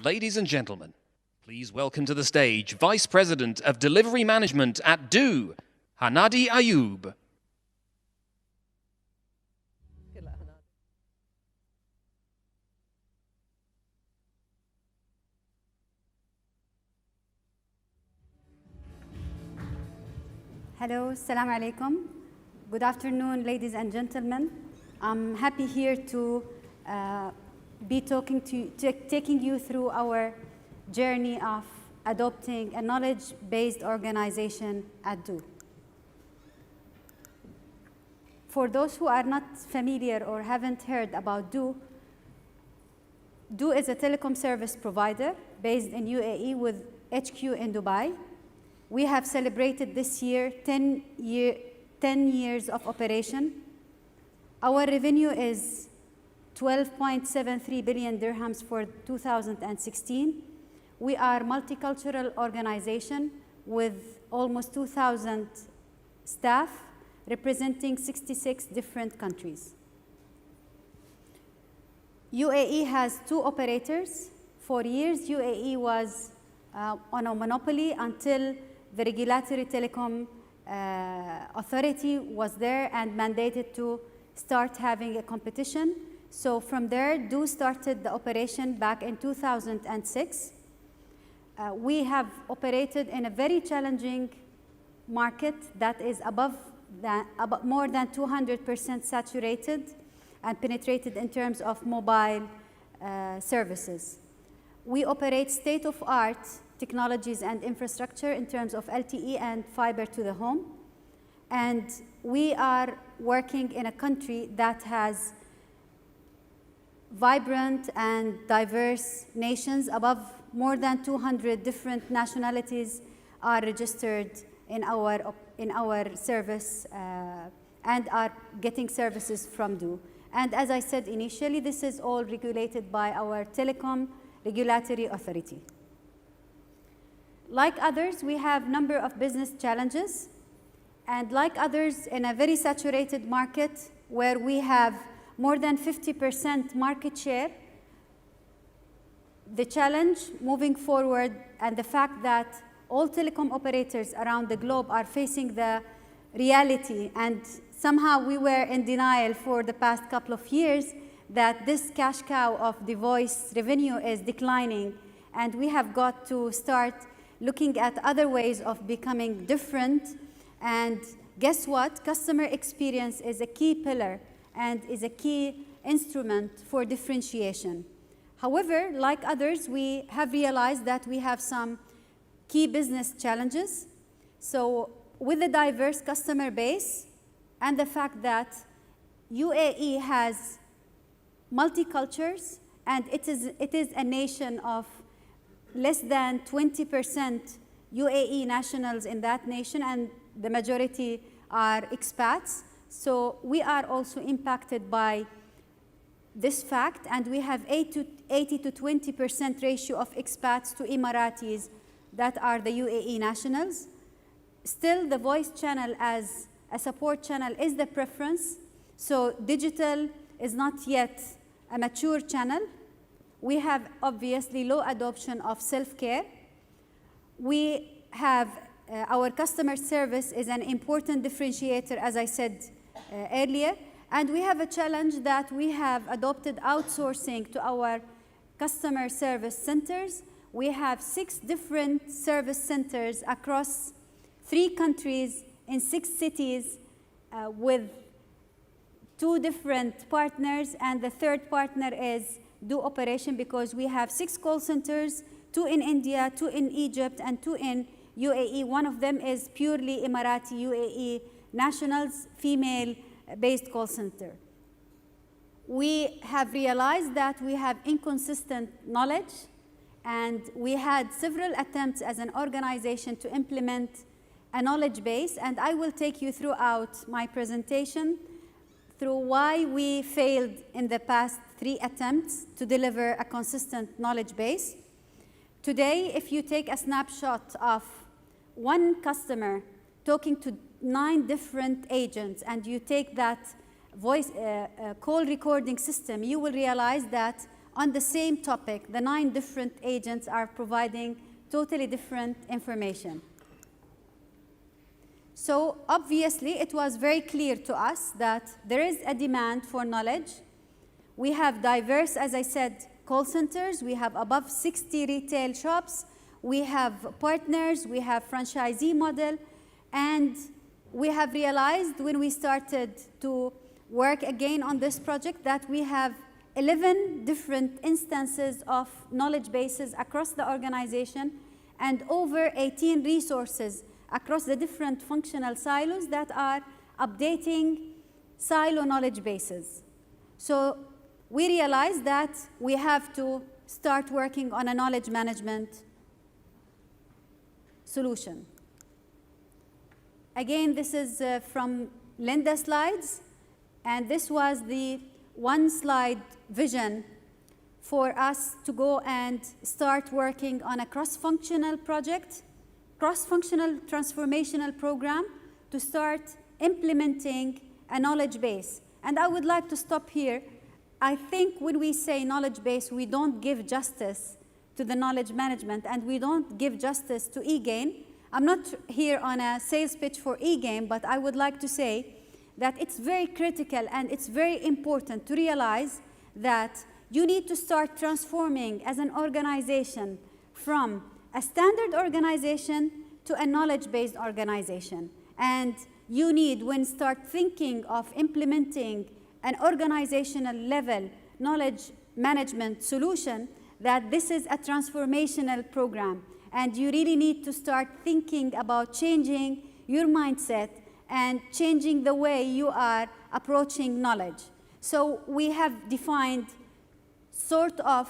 Ladies and gentlemen, please welcome to the stage Vice President of Delivery Management at Do, Hanadi Ayuob. Hello, Assalamu alaikum. Good afternoon, ladies and gentlemen. I'm happy here to be taking you through our journey of adopting a knowledge-based organization at Do. For those who are not familiar or haven't heard about Do is a telecom service provider based in UAE with HQ in Dubai. We have celebrated this year 10 years of operation. Our revenue is 12.73 billion dirhams for 2016. We are a multicultural organization with almost 2,000 staff representing 66 different countries. UAE has 2 operators. For years, UAE was on a monopoly until the regulatory telecom authority was there and mandated to start having a competition. So from there, Do started the operation back in 2006. We have operated in a very challenging market that is more than 200% saturated and penetrated in terms of mobile services. We operate state-of-art technologies and infrastructure in terms of LTE and fiber to the home. And we are working in a country that has vibrant and diverse nations. Above more than 200 different nationalities are registered in our service and are getting services from Do. And as I said initially, this is all regulated by our telecom regulatory authority. Like others, we have a number of business challenges. And like others, in a very saturated market where we have more than 50% market share, the challenge moving forward and the fact that all telecom operators around the globe are facing the reality, and somehow we were in denial for the past couple of years that this cash cow of the voice revenue is declining, and we have got to start looking at other ways of becoming different. And guess what? Customer experience is a key pillar and is a key instrument for differentiation. However, like others, we have realized that we have some key business challenges. So with a diverse customer base and the fact that UAE has multicultures and it is a nation of less than 20% UAE nationals in that nation, and the majority are expats. So we are also impacted by this fact, and we have 80 to 20% ratio of expats to Emiratis that are the UAE nationals. Still, the voice channel as a support channel is the preference. So digital is not yet a mature channel. We have obviously low adoption of self-care. We have our customer service is an important differentiator, as I said earlier. And we have a challenge that we have adopted outsourcing to our customer service centers. We have 6 different service centers across 3 countries in 6 cities with 2 different partners, and the 3rd partner is Do operation, because we have 6 call centers, 2 in India, 2 in Egypt, and 2 in UAE. One of them is purely Emirati UAE nationals, female-based call center. We have realized that we have inconsistent knowledge, and we had several attempts as an organization to implement a knowledge base, and I will take you throughout my presentation through why we failed in the past 3 attempts to deliver a consistent knowledge base. Today, if you take a snapshot of one customer talking to 9 different agents, and you take that voice call recording system, you will realize that on the same topic, the 9 different agents are providing totally different information. So obviously, it was very clear to us that there is a demand for knowledge. We have diverse, as I said, call centers. We have above 60 retail shops. We have partners. We have franchisee model. And we have realized when we started to work again on this project that we have 11 different instances of knowledge bases across the organization and over 18 resources across the different functional silos that are updating silo knowledge bases. So we realized that we have to start working on a knowledge management solution. Again, this is from Linda's slides, and this was the one-slide vision for us to go and start working on a cross-functional project, cross-functional transformational program to start implementing a knowledge base. And I would like to stop here. I think when we say knowledge base, we don't give justice to the knowledge management, and we don't give justice to eGain. I'm not here on a sales pitch for eGain, but I would like to say that it's very critical and it's very important to realize that you need to start transforming as an organization from a standard organization to a knowledge-based organization. And you need, when start thinking of implementing an organizational level knowledge management solution, that this is a transformational program. And you really need to start thinking about changing your mindset and changing the way you are approaching knowledge. So we have defined sort of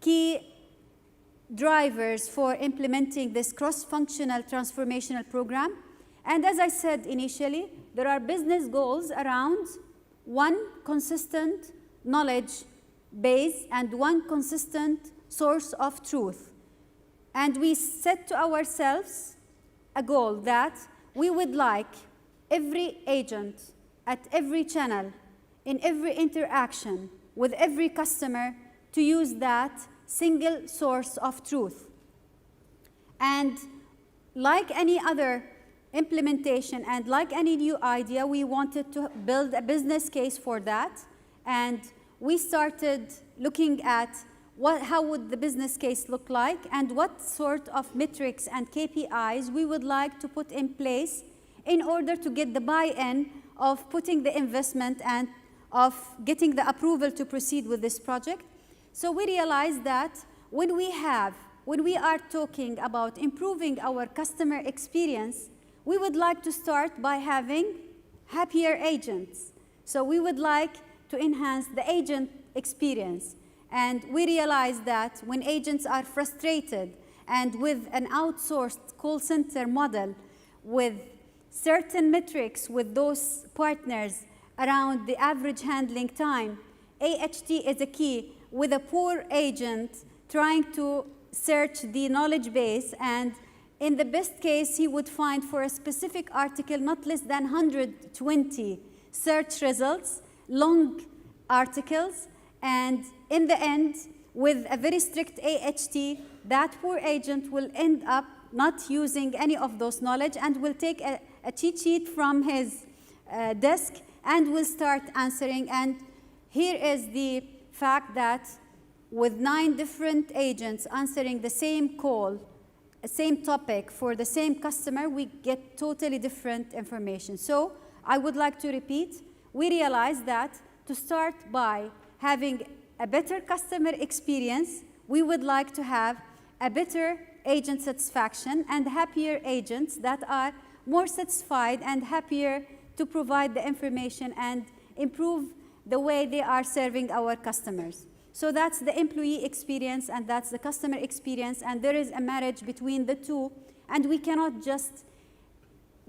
key drivers for implementing this cross-functional transformational program. And as I said initially, there are business goals around one consistent knowledge base and one consistent source of truth. And we set to ourselves a goal that we would like every agent at every channel, in every interaction with every customer to use that single source of truth. And like any other implementation and like any new idea, we wanted to build a business case for that. And we started looking at how would the business case look like and what sort of metrics and KPIs we would like to put in place in order to get the buy-in of putting the investment and of getting the approval to proceed with this project. So we realized that when we are talking about improving our customer experience, we would like to start by having happier agents. So we would like to enhance the agent experience. And we realized that when agents are frustrated and with an outsourced call center model with certain metrics with those partners around the average handling time, AHT is a key. With a poor agent trying to search the knowledge base, and in the best case, he would find for a specific article not less than 120 search results, long articles, and in the end, with a very strict AHT, that poor agent will end up not using any of those knowledge and will take a cheat sheet from his desk and will start answering. And here is the fact that with 9 different agents answering the same call, same topic for the same customer, we get totally different information. So I would like to repeat, we realized that to start by having a better customer experience, we would like to have a better agent satisfaction and happier agents that are more satisfied and happier to provide the information and improve the way they are serving our customers. So that's the employee experience and that's the customer experience, and there is a marriage between the two, and we cannot just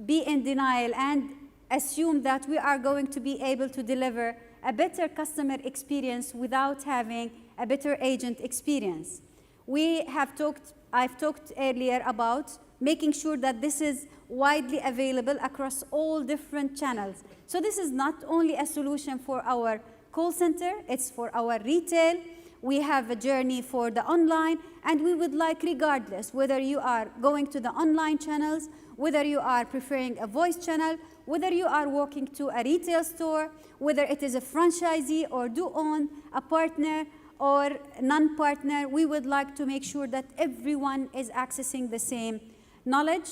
be in denial and assume that we are going to be able to deliver a better customer experience without having a better agent experience. I've talked earlier about making sure that this is widely available across all different channels. So this is not only a solution for our call center, it's for our retail. We have a journey for the online, and we would like, regardless, whether you are going to the online channels, whether you are preferring a voice channel, whether you are walking to a retail store, whether it is a franchisee or do own, a partner or non-partner, we would like to make sure that everyone is accessing the same knowledge.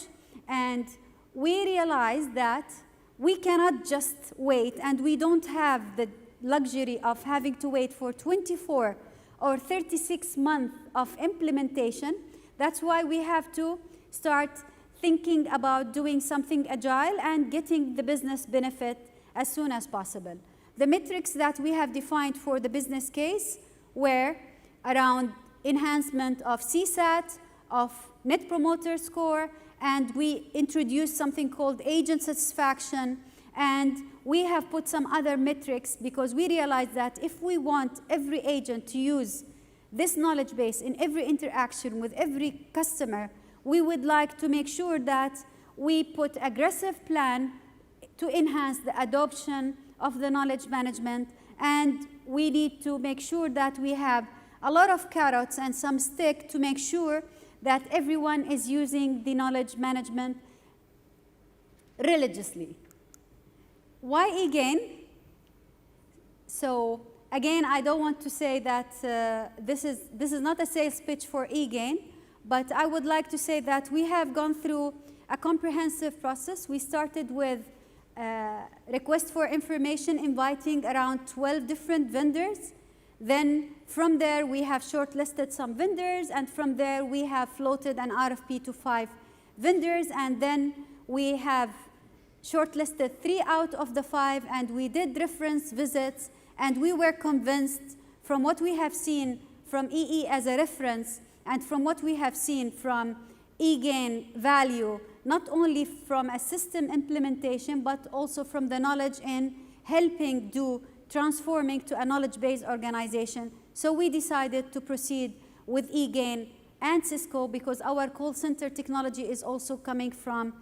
And we realize that we cannot just wait, and we don't have the luxury of having to wait for 24 or 36 months of implementation. That's why we have to start thinking about doing something agile and getting the business benefit as soon as possible. The metrics that we have defined for the business case were around enhancement of CSAT, of Net Promoter Score, and we introduced something called agent satisfaction, and we have put some other metrics because we realized that if we want every agent to use this knowledge base in every interaction with every customer, we would like to make sure that we put aggressive plan to enhance the adoption of the knowledge management, and we need to make sure that we have a lot of carrots and some stick to make sure that everyone is using the knowledge management religiously. Why eGain? So again, I don't want to say that this is not a sales pitch for eGain, but I would like to say that we have gone through a comprehensive process. We started with request for information, inviting around 12 different vendors. Then from there, we have shortlisted some vendors, and from there, we have floated an RFP to 5 vendors, and then we have shortlisted 3 out of the 5, and we did reference visits, and we were convinced from what we have seen from EE as a reference and from what we have seen from eGain value, not only from a system implementation, but also from the knowledge in helping do transforming to a knowledge-based organization. So we decided to proceed with eGain and Cisco because our call center technology is also coming from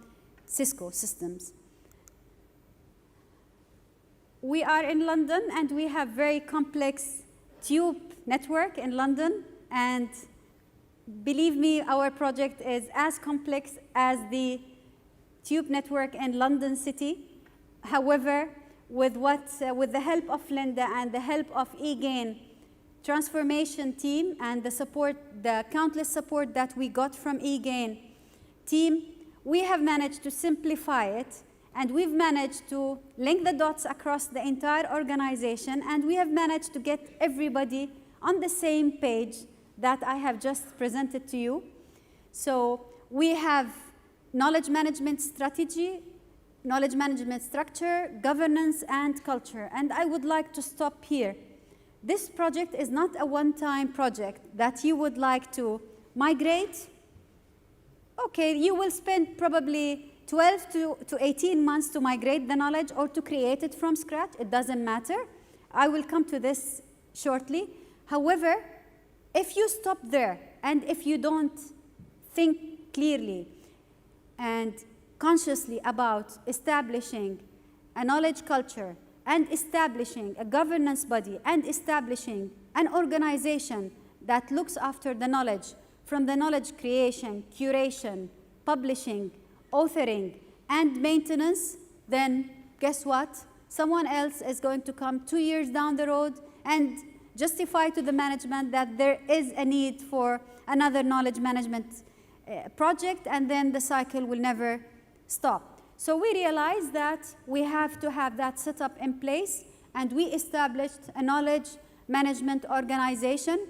Cisco systems. We are in London, and we have very complex tube network in London, and believe me, our project is as complex as the tube network in London City. However, with the help of Linda and the help of eGain transformation team and the support, the countless support that we got from eGain team, we have managed to simplify it, and we've managed to link the dots across the entire organization, and we have managed to get everybody on the same page that I have just presented to you. So we have knowledge management strategy, knowledge management structure, governance, and culture. And I would like to stop here. This project is not a one-time project that you would like to migrate. Okay, you will spend probably 12 to 18 months to migrate the knowledge or to create it from scratch. It doesn't matter. I will come to this shortly. However, if you stop there and if you don't think clearly and consciously about establishing a knowledge culture and establishing a governance body and establishing an organization that looks after the knowledge from the knowledge creation, curation, publishing, authoring, and maintenance, then guess what? Someone else is going to come 2 years down the road and justify to the management that there is a need for another knowledge management project, and then the cycle will never stop. So we realized that we have to have that set up in place, and we established a knowledge management organization.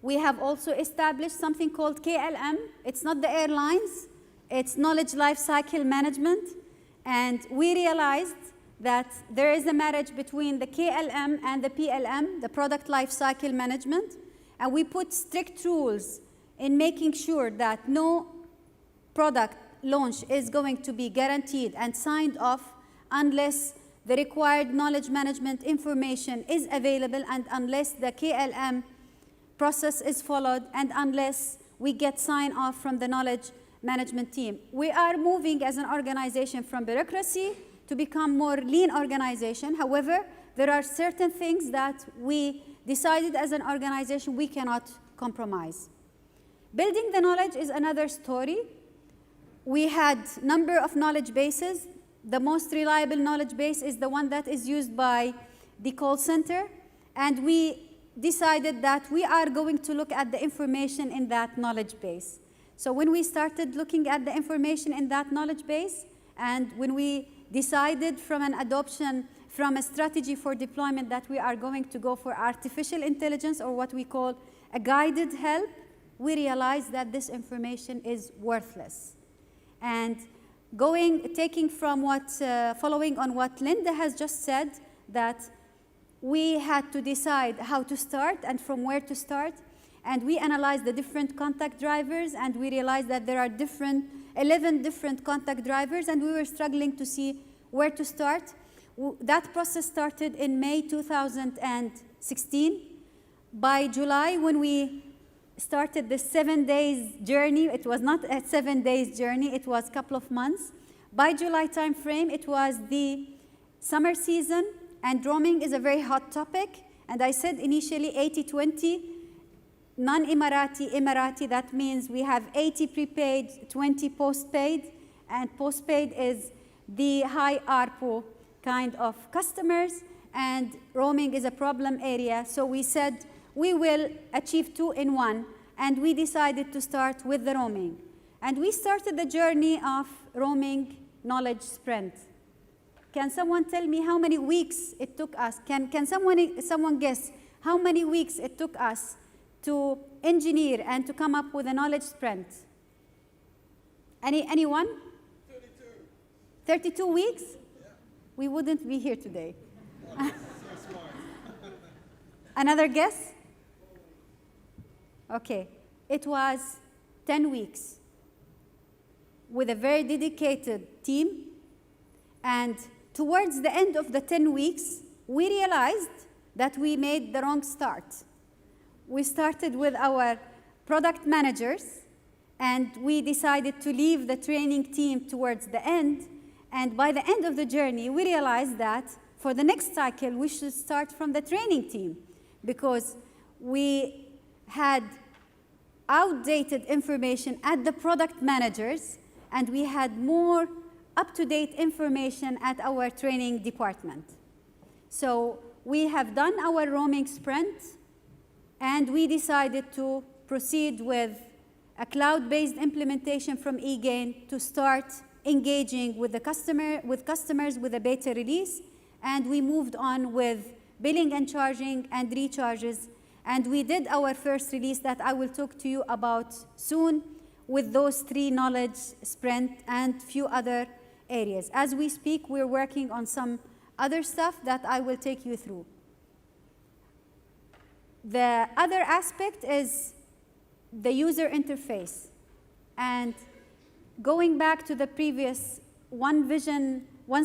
We have also established something called KLM. It's not the airlines, it's knowledge lifecycle management. And we realized that there is a marriage between the KLM and the PLM, the product lifecycle management. And we put strict rules in making sure that no product launch is going to be guaranteed and signed off unless the required knowledge management information is available and unless the KLM process is followed and unless we get sign off from the knowledge management team. We are moving as an organization from bureaucracy to become more lean organization. However, there are certain things that we decided as an organization we cannot compromise. Building the knowledge is another story. We had number of knowledge bases. The most reliable knowledge base is the one that is used by the call center, and we decided that we are going to look at the information in that knowledge base. So when we started looking at the information in that knowledge base, and when we decided from an adoption, from a strategy for deployment that we are going to go for artificial intelligence, or what we call a guided help, we realized that this information is worthless. And taking from following on what Linda has just said, that we had to decide how to start and from where to start. And we analyzed the different contact drivers, and we realized that there are 11 different contact drivers, and we were struggling to see where to start. That process started in May 2016. By July, when we started the 7 days journey, it was not a 7 days journey, it was a couple of months. By July timeframe, it was the summer season, and roaming is a very hot topic. And I said initially 80-20, non-Emirati, Emirati, that means we have 80 prepaid, 20 postpaid, and postpaid is the high ARPU kind of customers, and roaming is a problem area. So we said we will achieve 2 in 1, and we decided to start with the roaming. And we started the journey of roaming knowledge sprint. Can someone tell me how many weeks it took us? Can someone guess how many weeks it took us to engineer and to come up with a knowledge sprint? Anyone? 32 weeks? Yeah. We wouldn't be here today. Another guess? Okay, it was 10 weeks with a very dedicated team, and towards the end of the 10 weeks, we realized that we made the wrong start. We started with our product managers, and we decided to leave the training team towards the end. And by the end of the journey, we realized that for the next cycle, we should start from the training team, because we had outdated information at the product managers, and we had more up-to-date information at our training department. So we have done our roaming sprint, and we decided to proceed with a cloud-based implementation from eGain to start engaging with customers with a beta release, and we moved on with billing and charging and recharges, and we did our first release that I will talk to you about soon with those 3 knowledge sprint and few other areas. As we speak, we're working on some other stuff that I will take you through. The other aspect is the user interface. And going back to the previous one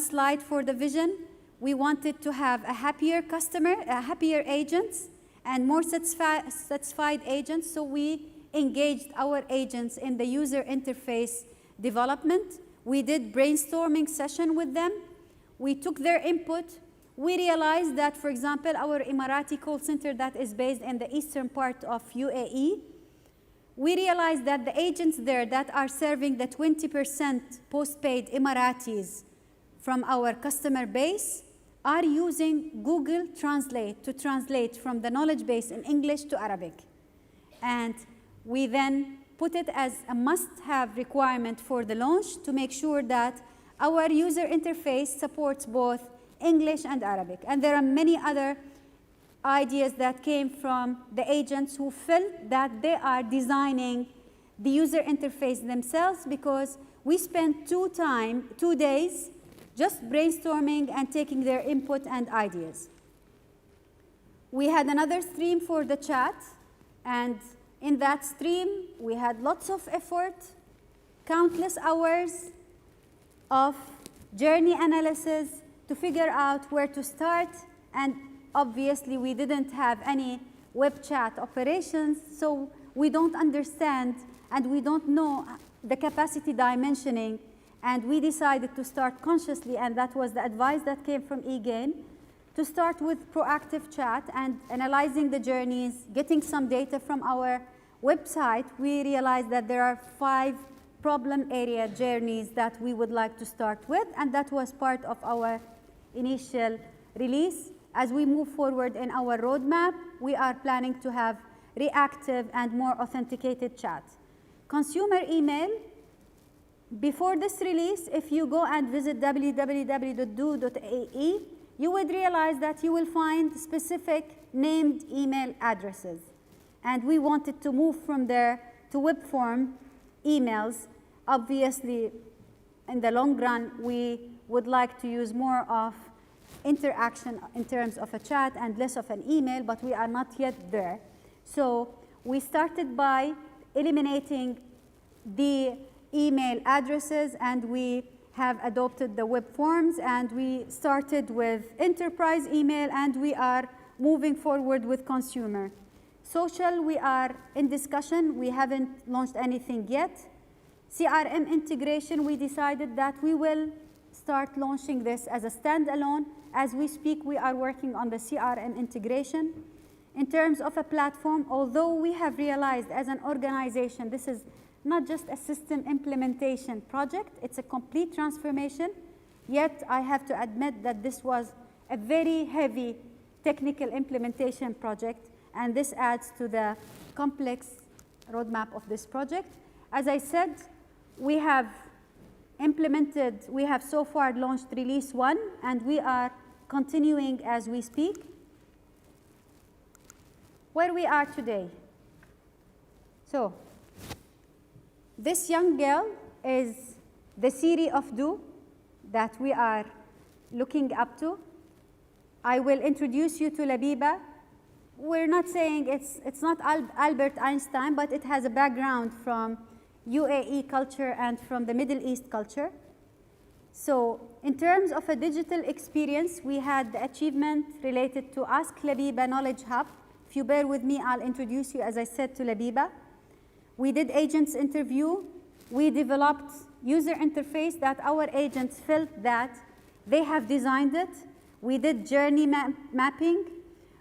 slide for the vision, we wanted to have a happier customer, happier agents, and more satisfied agents. So we engaged our agents in the user interface development. We did brainstorming session with them. We took their input. We realized that, for example, our Emirati call center that is based in the eastern part of UAE, we realized that the agents there that are serving the 20% postpaid Emiratis from our customer base are using Google Translate to translate from the knowledge base in English to Arabic. And we then put it as a must-have requirement for the launch to make sure that our user interface supports both English and Arabic. And there are many other ideas that came from the agents who felt that they are designing the user interface themselves, because we spent 2 days just brainstorming and taking their input and ideas. We had another stream for the chat, and in that stream, we had lots of effort, countless hours of journey analysis to figure out where to start. And obviously, we didn't have any web chat operations, so we don't understand and we don't know the capacity dimensioning. And we decided to start consciously, and that was the advice that came from eGain, to start with proactive chat and analyzing the journeys, getting some data from our website, we realized that there are 5 problem area journeys that we would like to start with, and that was part of our initial release. As we move forward in our roadmap, we are planning to have reactive and more authenticated chat. Consumer email, before this release, if you go and visit www.do.ae, you would realize that you will find specific named email addresses. And we wanted to move from there to web form emails. Obviously, in the long run, we would like to use more of interaction in terms of a chat and less of an email, but we are not yet there. So we started by eliminating the email addresses, and we have adopted the web forms, and we started with enterprise email, and we are moving forward with consumer. Social, we are in discussion. We haven't launched anything yet. CRM integration, we decided that we will start launching this as a standalone. As we speak, we are working on the CRM integration. In terms of a platform, although we have realized as an organization, this is not just a system implementation project, it's a complete transformation, yet I have to admit that this was a very heavy technical implementation project, and this adds to the complex roadmap of this project. As I said, we have so far launched release 1, and we are continuing as we speak. Where we are today. So, this young girl is the Siri of Do that we are looking up to. I will introduce you to Labiba. We're not saying it's not Albert Einstein, but it has a background from UAE culture and from the Middle East culture. So in terms of a digital experience, we had the achievement related to Ask Labiba Knowledge Hub. If you bear with me, I'll introduce you, as I said, to Labiba. We did agents interview. We developed user interface that our agents felt that they have designed it. We did journey mapping.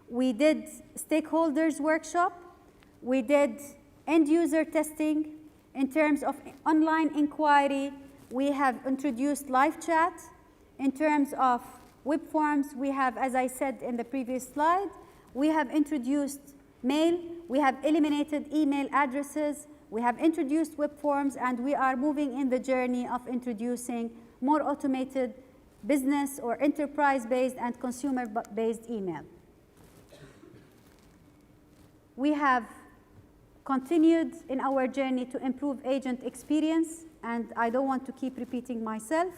We did stakeholders workshop. We did end user testing. In terms of online inquiry, we have introduced live chat. In terms of web forms, we have, as I said in the previous slide, we have introduced mail. We have eliminated email addresses. We have introduced web forms, and we are moving in the journey of introducing more automated business or enterprise-based and consumer-based email. We have continued in our journey to improve agent experience, and I don't want to keep repeating myself.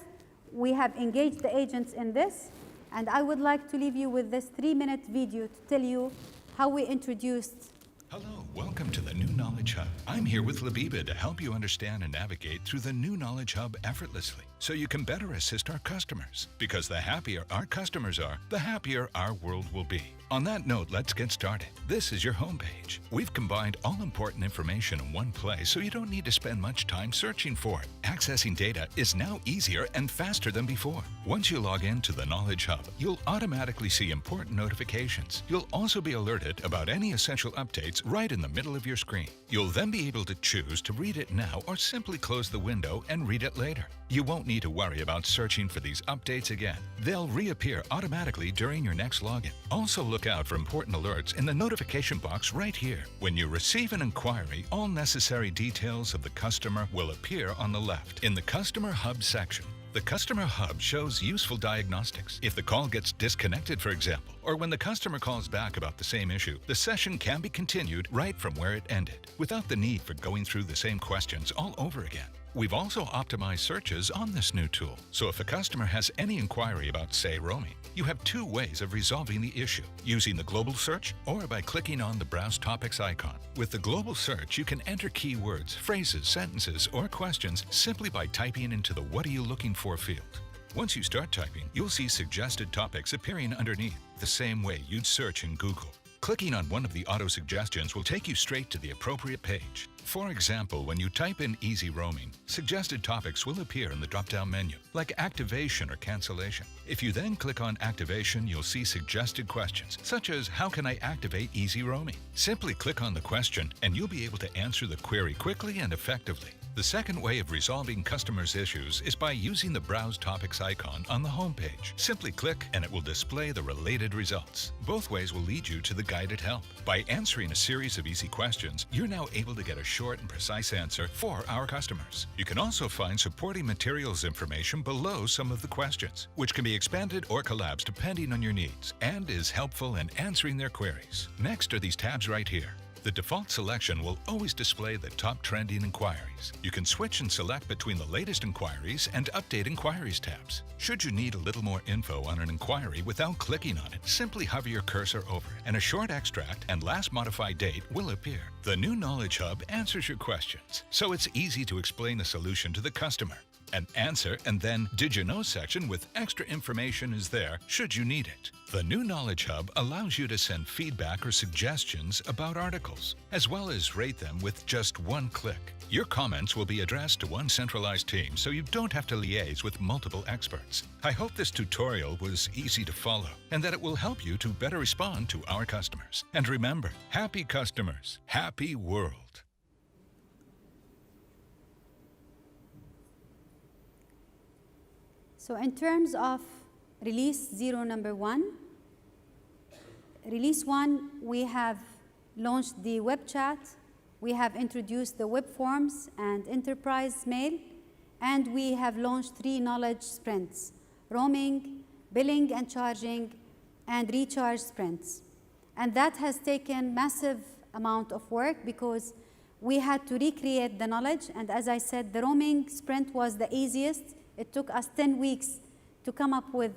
We have engaged the agents in this, and I would like to leave you with this 3-minute video to tell you how we introduced. Hello, welcome to the New Knowledge Hub. I'm here with Labiba to help you understand and navigate through the New Knowledge Hub effortlessly, so you can better assist our customers. Because the happier our customers are, the happier our world will be. On that note, let's get started. This is your homepage. We've combined all important information in one place, so you don't need to spend much time searching for it. Accessing data is now easier and faster than before. Once you log in to the Knowledge Hub, you'll automatically see important notifications. You'll also be alerted about any essential updates right in the middle of your screen. You'll then be able to choose to read it now or simply close the window and read it later. You won't need to worry about searching for these updates again. They'll reappear automatically during your next login. Also look out for important alerts in the notification box right here. When you receive an inquiry, all necessary details of the customer will appear on the left in the Customer Hub section. The Customer Hub shows useful diagnostics. If the call gets disconnected, for example, or when the customer calls back about the same issue, the session can be continued right from where it ended, without the need for going through the same questions all over again. We've also optimized searches on this new tool, so if a customer has any inquiry about, say, roaming, you have 2 ways of resolving the issue, using the global search or by clicking on the Browse Topics icon. With the global search, you can enter keywords, phrases, sentences, or questions simply by typing into the What are you looking for field. Once you start typing, you'll see suggested topics appearing underneath, the same way you'd search in Google. Clicking on one of the auto suggestions will take you straight to the appropriate page. For example, when you type in easy roaming, suggested topics will appear in the drop-down menu, like activation or cancellation. If you then click on activation, you'll see suggested questions, such as how can I activate easy roaming? Simply click on the question and you'll be able to answer the query quickly and effectively. The second way of resolving customers' issues is by using the Browse Topics icon on the home page. Simply click and it will display the related results. Both ways will lead you to the guided help. By answering a series of easy questions, you're now able to get a short and precise answer for our customers. You can also find supporting materials information below some of the questions, which can be expanded or collapsed depending on your needs, and is helpful in answering their queries. Next are these tabs right here. The default selection will always display the top trending inquiries. You can switch and select between the latest inquiries and update inquiries tabs. Should you need a little more info on an inquiry without clicking on it, simply hover your cursor over it, and a short extract and last modified date will appear. The new Knowledge Hub answers your questions, so it's easy to explain the solution to the customer. An answer and then Did You Know section with extra information is there should you need it. The new Knowledge Hub allows you to send feedback or suggestions about articles, as well as rate them with just one click. Your comments will be addressed to one centralized team, so you don't have to liaise with multiple experts. I hope this tutorial was easy to follow and that it will help you to better respond to our customers. And remember, happy customers, happy world. So in terms of release 0 number 1, release 1, we have launched the web chat, we have introduced the web forms and enterprise mail, and we have launched 3 knowledge sprints: roaming, billing and charging, and recharge sprints. And that has taken massive amount of work because we had to recreate the knowledge, and as I said, the roaming sprint was the easiest. It took us 10 weeks to come up with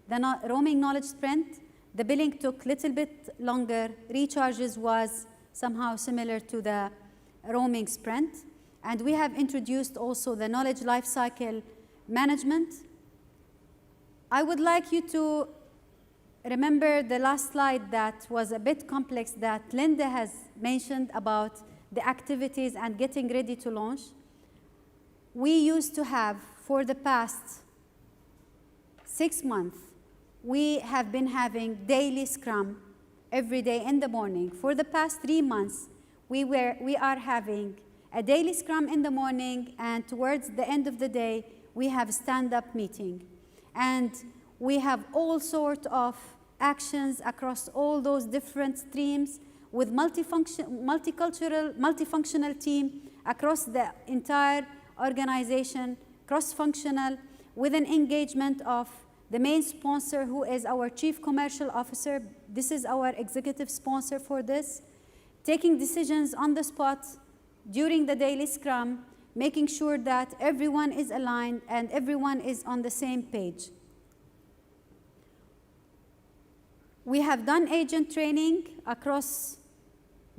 the roaming knowledge sprint. The billing took a little bit longer. Recharges was somehow similar to the roaming sprint. And we have introduced also the knowledge lifecycle management. I would like you to remember the last slide that was a bit complex that Linda has mentioned about the activities and getting ready to launch. We used to have, for the past 6 months, we have been having daily Scrum every day in the morning. For the past 3 months, we are having a daily Scrum in the morning, and towards the end of the day, we have a stand-up meeting. And we have all sorts of actions across all those different streams with multifunctional team across the entire organization, cross-functional, with an engagement of the main sponsor, who is our Chief Commercial Officer. This is our executive sponsor for this, taking decisions on the spot during the daily Scrum, making sure that everyone is aligned and everyone is on the same page. We have done agent training across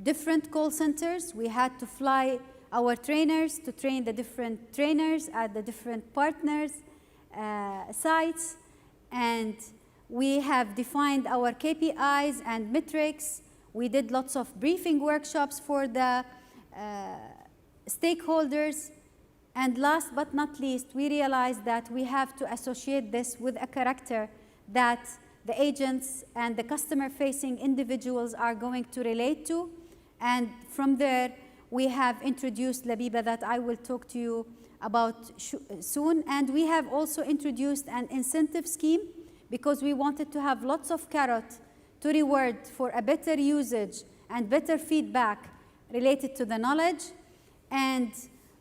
different call centers. We had to fly our trainers to train the different trainers at the different partners' sites. And we have defined our KPIs and metrics. We did lots of briefing workshops for the stakeholders. And last but not least, we realized that we have to associate this with a character that the agents and the customer-facing individuals are going to relate to. And from there, we have introduced Labiba that I will talk to you about soon. And we have also introduced an incentive scheme because we wanted to have lots of carrot to reward for a better usage and better feedback related to the knowledge. And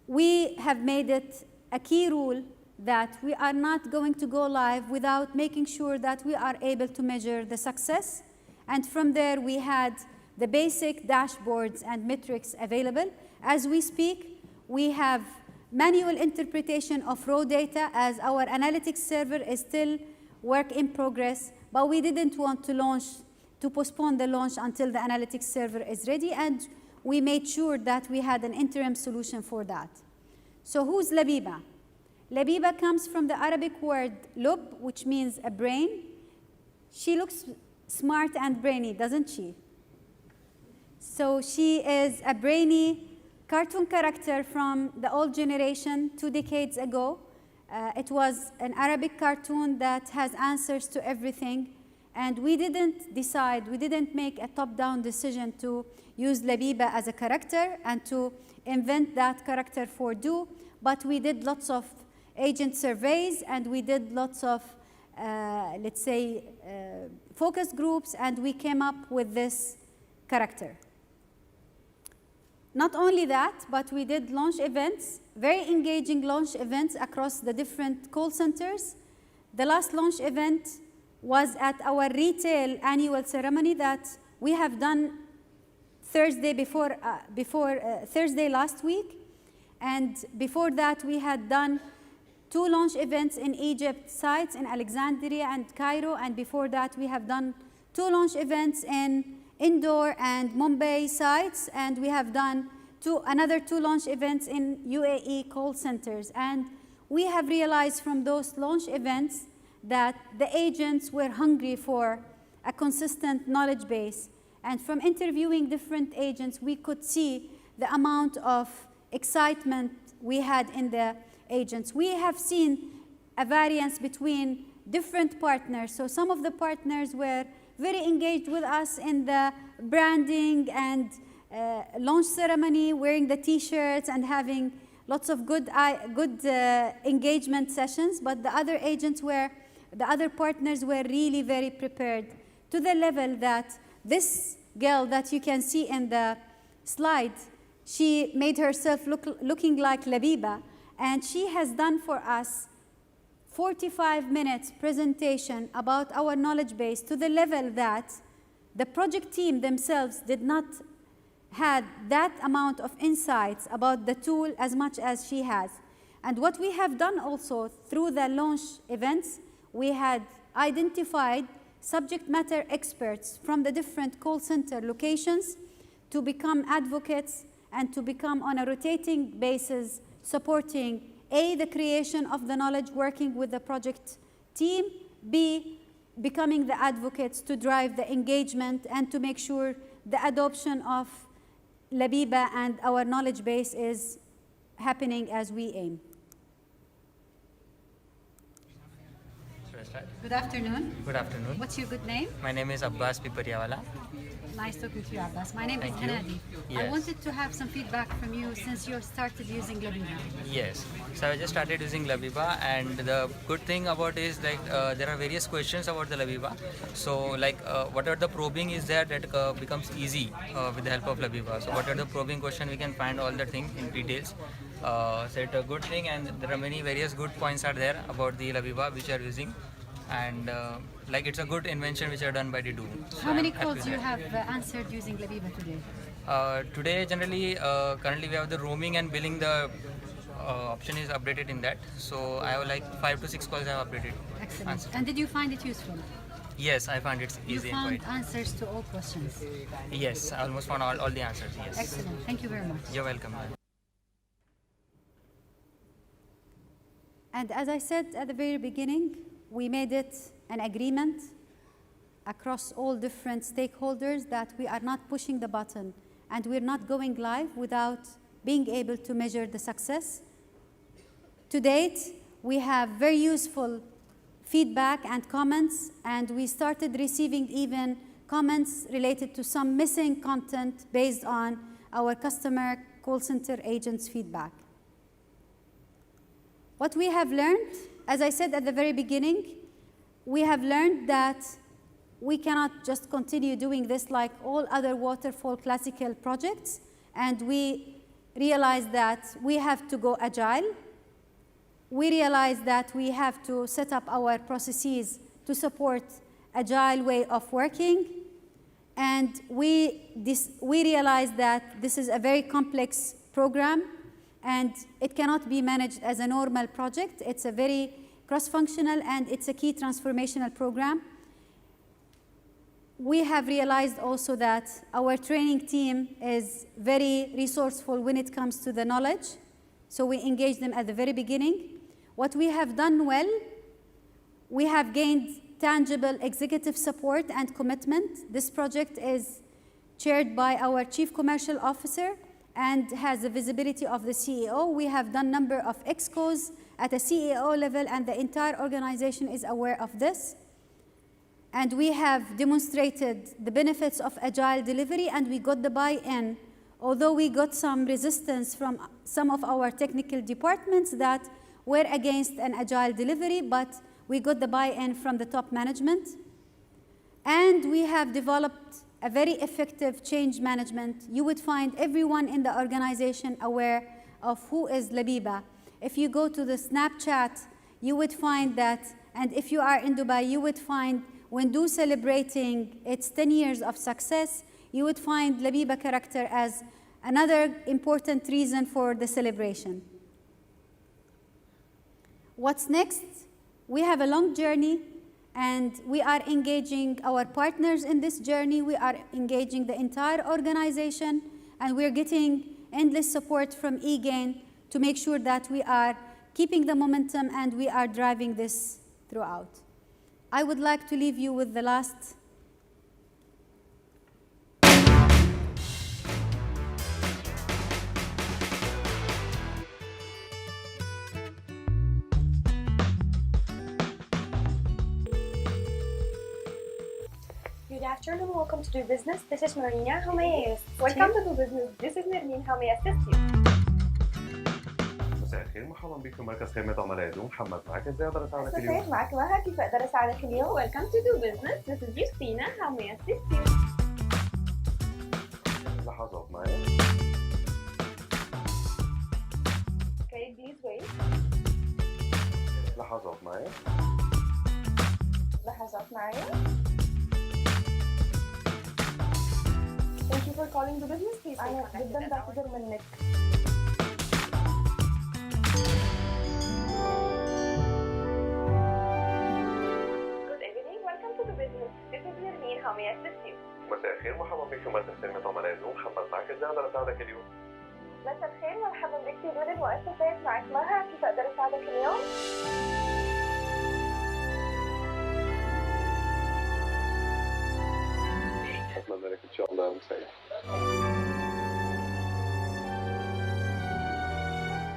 we have made it a key rule that we are not going to go live without making sure that we are able to measure the success. And from there, we had the basic dashboards and metrics available. As we speak, we have manual interpretation of raw data, as our analytics server is still work in progress, but we didn't want to postpone the launch until the analytics server is ready, and we made sure that we had an interim solution for that. So who's Labiba? Labiba comes from the Arabic word lub, which means a brain. She looks smart and brainy, doesn't she? So she is a brainy cartoon character from the old generation 2 decades ago. It was an Arabic cartoon that has answers to everything. And we didn't make a top-down decision to use Labiba as a character and to invent that character for Do, but we did lots of agent surveys and we did lots of, let's say, focus groups, and we came up with this character. Not only that, but we did launch events, very engaging launch events across the different call centers. The last launch event was at our retail annual ceremony that we have done Thursday Thursday last week. And before that, we had done 2 launch events in Egypt sites in Alexandria and Cairo. And before that, we have done 2 launch events in Indore and Mumbai sites. And we have done another 2 launch events in UAE call centers. And we have realized from those launch events that the agents were hungry for a consistent knowledge base. And from interviewing different agents, we could see the amount of excitement we had in the agents. We have seen a variance between different partners. So some of the partners were very engaged with us in the branding and launch ceremony, wearing the T-shirts and having lots of good engagement sessions. But the other partners were really very prepared, to the level that this girl that you can see in the slide, she made herself looking like Labiba, and she has done for us 45 minutes presentation about our knowledge base, to the level that the project team themselves did not have that amount of insights about the tool as much as she has. And what we have done also through the launch events, we had identified subject matter experts from the different call center locations to become advocates and to become on a rotating basis supporting A, the creation of the knowledge, working with the project team, B, becoming the advocates to drive the engagement and to make sure the adoption of Labiba and our knowledge base is happening as we aim. Good afternoon. Good afternoon. What's your good name? My name is Abbas Pipariawala. Nice talking to you, Abbas. My name Thank is you. Hanadi. I Yes. wanted to have some feedback from you since you started using Labiba. Yes. So I just started using Labiba, and the good thing about is like there are various questions about the Labiba. So like whatever the probing is there, that becomes easy with the help of Labiba. So whatever the probing question, we can find all the thing in details. So it's a good thing, and there are many various good points are there about the Labiba which are using. And like it's a good invention which are done by the Do. So How many I'm happy calls with you that. have answered using Labiba today? Today, generally, currently we have the roaming and billing. The option is updated in that. So I have like 5 to 6 calls I have updated. Excellent. Answered. And did you find it useful? Yes, I found it You easy and found quite. answers to all questions. Yes, I almost found all the answers. Yes. Excellent. Thank you very much. You're welcome. And as I said at the very beginning, we made it an agreement across all different stakeholders that we are not pushing the button and we're not going live without being able to measure the success. To date, we have very useful feedback and comments, and we started receiving even comments related to some missing content based on our customer call center agents' feedback. What we have learned, as I said at the very beginning, we have learned that we cannot just continue doing this like all other waterfall classical projects, and we realized that we have to go agile. We realized that we have to set up our processes to support agile way of working, and we realized that this is a very complex program and it cannot be managed as a normal project. It's a very cross-functional and it's a key transformational program. We have realized also that our training team is very resourceful when it comes to the knowledge, so we engage them at the very beginning. What we have done well, we have gained tangible executive support and commitment. This project is chaired by our Chief Commercial Officer and has the visibility of the CEO. We have done a number of excos at a CEO level, and the entire organization is aware of this. And we have demonstrated the benefits of agile delivery, and we got the buy-in, although we got some resistance from some of our technical departments that were against an agile delivery, but we got the buy-in from the top management. And we have developed a very effective change management. You would find everyone in the organization aware of who is Labiba. If you go to the Snapchat, you would find that, and if you are in Dubai, you would find when Do celebrating its 10 years of success, you would find Labiba character as another important reason for the celebration. What's next? We have a long journey, and we are engaging our partners in this journey. We are engaging the entire organization, and we're getting endless support from eGain to make sure that we are keeping the momentum and we are driving this throughout. I would like to leave you with the last. Good afternoon, welcome to Do Business. This is Marina. How may I assist you? Welcome to Do Business. This is Nermin. How may I assist you? مساء الخير، مرحبا بك في مركز خدمة عملاء دو. محمد معك، ازاي اقدر اساعدك مساء اليوم؟ الخير، معك مها. كيف اقدر اساعدك اليوم؟ Welcome to Do Business. This is Justina. How may I assist you? لحظات معي. Okay, please wait. لحظات معي. لحظات معي. Thank you for calling Do Business. Please أنا جدا بعتذر منك. Good evening. Welcome to Do Business. This is Nermin. How may I assist you? مساء الخير، مرحبا بك في مركز خدمة عملاء دو. محمد معك، ازاي اقدر اساعدك اليوم؟ مساء الخير، مرحبا بك في دور المؤسسات. معك مها. كيف اقدر اساعدك اليوم؟ اتمنى لك ان شاء الله يوم سعيد.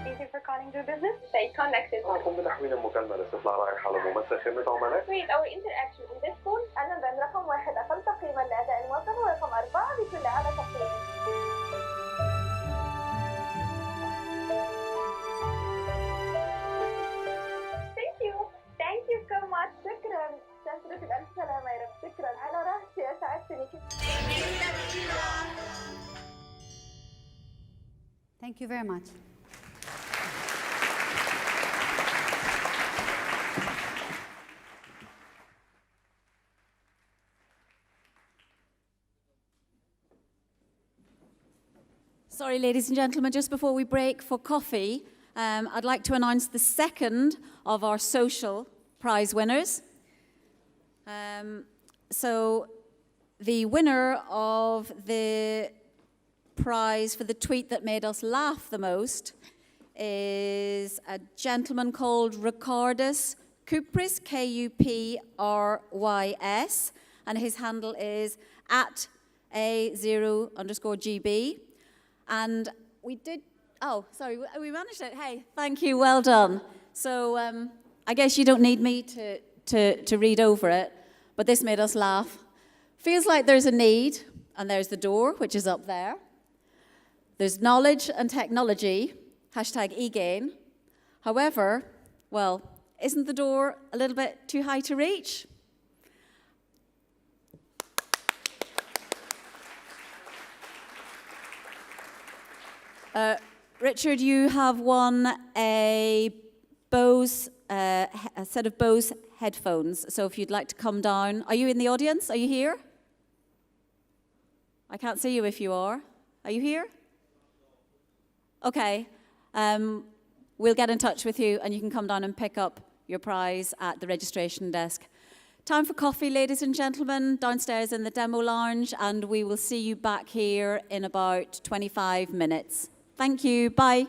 Thank you for calling Do Business. Stay connected. أقوم بتحويل المكالمة لاستطلاع رائحة لممثل خدمة عملاء. With our interaction in this call, أنا بين رقم 1 أقل تقييما لأداء الموظف، ورقم 4 بكل أعلى تقييم. Thank you. Thank you so much. شكرا. تسرك بألف سلامة يا رب. شكرا على راحتي، أسعدتني. Thank you very much. Sorry, ladies and gentlemen, just before we break for coffee, I'd like to announce the second of our social prize winners. So the winner of the prize for the tweet that made us laugh the most is a gentleman called Ricardus Kupris, Kuprys, and his handle is @A0_GB. And we did, oh, sorry, we managed it. Hey, thank you, well done. So I guess you don't need me to read over it, but this made us laugh. Feels like there's a need, and there's the door, which is up there. There's knowledge and technology, #eGain. However, well, isn't the door a little bit too high to reach? Richard, you have won a set of Bose headphones. So if you'd like to come down. Are you in the audience? Are you here? I can't see you if you are. Are you here? Okay. We'll get in touch with you and you can come down and pick up your prize at the registration desk. Time for coffee, ladies and gentlemen, downstairs in the demo lounge, and we will see you back here in about 25 minutes. Thank you. Bye.